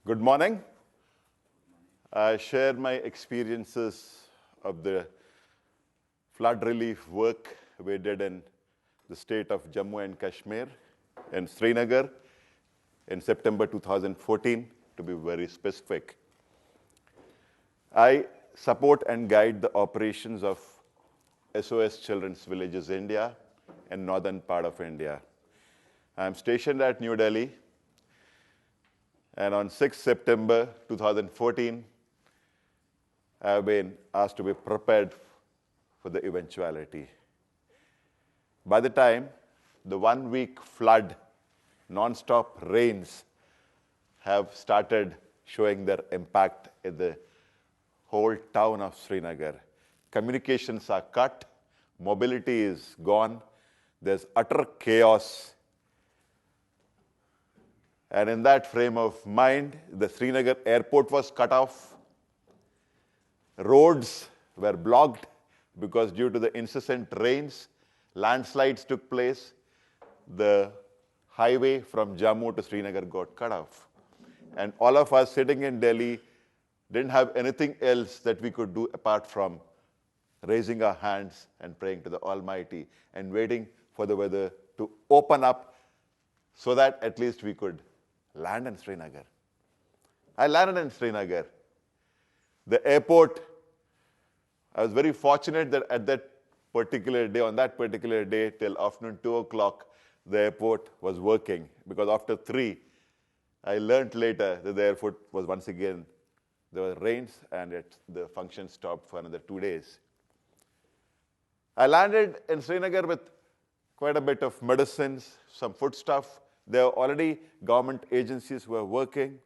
Good morning. I share my experiences of the flood relief work we did in the state of Jammu and Kashmir and Srinagar in September 2014, to be very specific. I support and guide the operations of SOS Children's Villages India and northern part of India. I am stationed at New Delhi, and on 6 September 2014, I have been asked to be prepared for the eventuality. By the time the 1 week flood, non-stop rains have started showing their impact in the whole town of Srinagar. Communications are cut, mobility is gone, there's utter chaos. And in that frame of mind, the Srinagar airport was cut off. Roads were blocked because due to the incessant rains, landslides took place. The highway from Jammu to Srinagar got cut off. And all of us sitting in Delhi didn't have anything else that we could do apart from raising our hands and praying to the Almighty and waiting for the weather to open up so that at least we could land in Srinagar. I landed in Srinagar. The airport, I was very fortunate that at that particular day, on that particular day, till afternoon 2 o'clock, the airport was working. Because after 3, I learned later that the airport was once again, there were rains and the function stopped for another 2 days. I landed in Srinagar with quite a bit of medicines, some foodstuff. There were already government agencies who were working.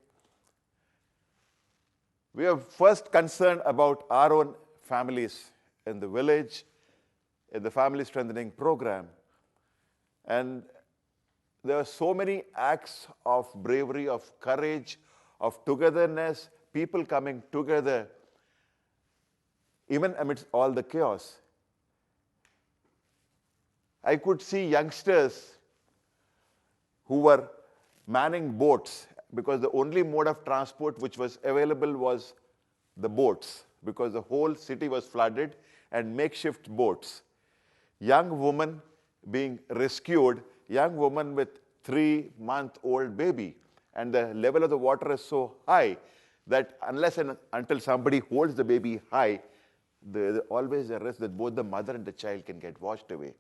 We were first concerned about our own families in the village, in the family strengthening program. And there are so many acts of bravery, of courage, of togetherness, people coming together, even amidst all the chaos. I could see youngsters who were manning boats because the only mode of transport which was available was the boats because the whole city was flooded and makeshift boats. Young woman being rescued, young woman with 3-month-old baby. And the level of the water is so high that unless and until somebody holds the baby high, there's always a risk that both the mother and the child can get washed away.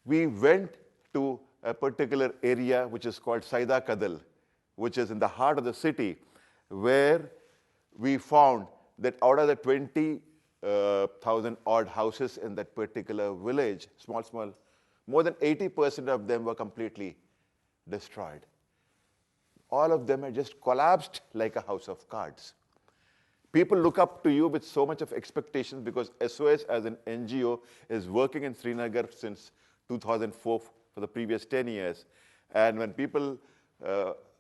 We went to a particular area which is called Saida Kadal, which is in the heart of the city, where we found that out of the 20,000 odd houses in that particular village, small, more than 80% of them were completely destroyed. All of them had just collapsed like a house of cards. People look up to you with so much of expectations because SOS as an NGO is working in Srinagar since 2004 for the previous 10 years. And when people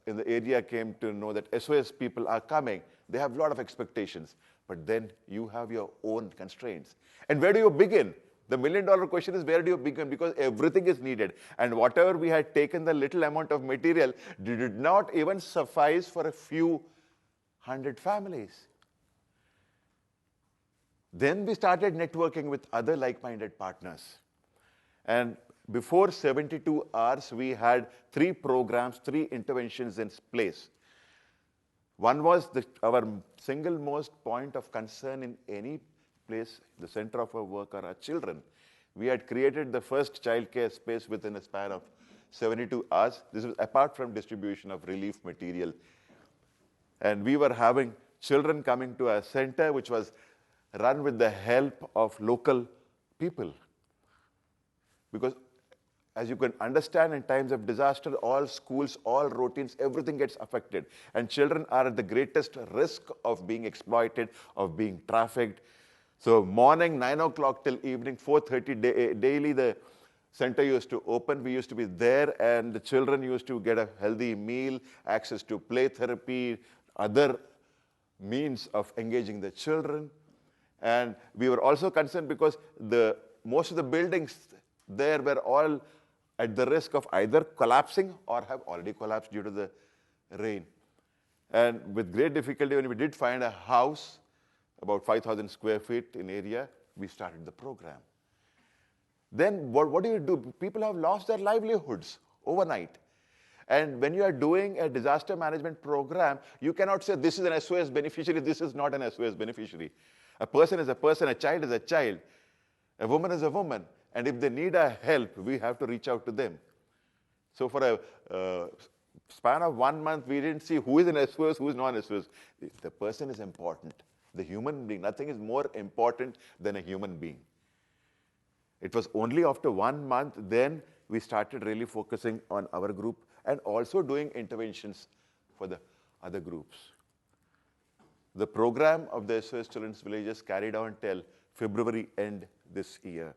in the area came to know that SOS people are coming, they have a lot of expectations. But then you have your own constraints. And where do you begin? The $1,000,000 question is, where do you begin? Because everything is needed. And whatever we had taken, the little amount of material did not even suffice for a few hundred families. Then we started networking with other like-minded partners. And before 72 hours, we had 3 programs, 3 interventions in place. One was our single most point of concern in any place, the center of our work are our children. We had created the first childcare space within a span of 72 hours. This was apart from distribution of relief material. And we were having children coming to our center, which was run with the help of local people. Because as you can understand, in times of disaster, all schools, all routines, everything gets affected. And children are at the greatest risk of being exploited, of being trafficked. So morning, 9 o'clock till evening, 4:30 daily, the center used to open. We used to be there, and the children used to get a healthy meal, access to play therapy, other means of engaging the children. And we were also concerned because most of the buildings there were all at the risk of either collapsing or have already collapsed due to the rain. And with great difficulty, when we did find a house, about 5,000 square feet in area, we started the program. Then what do? People have lost their livelihoods overnight. And when you are doing a disaster management program, you cannot say this is an SOS beneficiary, this is not an SOS beneficiary. A person is a person, a child is a child, a woman is a woman. And if they need our help, we have to reach out to them. So for a span of 1 month, we didn't see who is an SOS, who is non-SOS. The person is important. The human being, nothing is more important than a human being. It was only after 1 month, then we started really focusing on our group and also doing interventions for the other groups. The program of the SOS Children's Villages carried on till February end this year.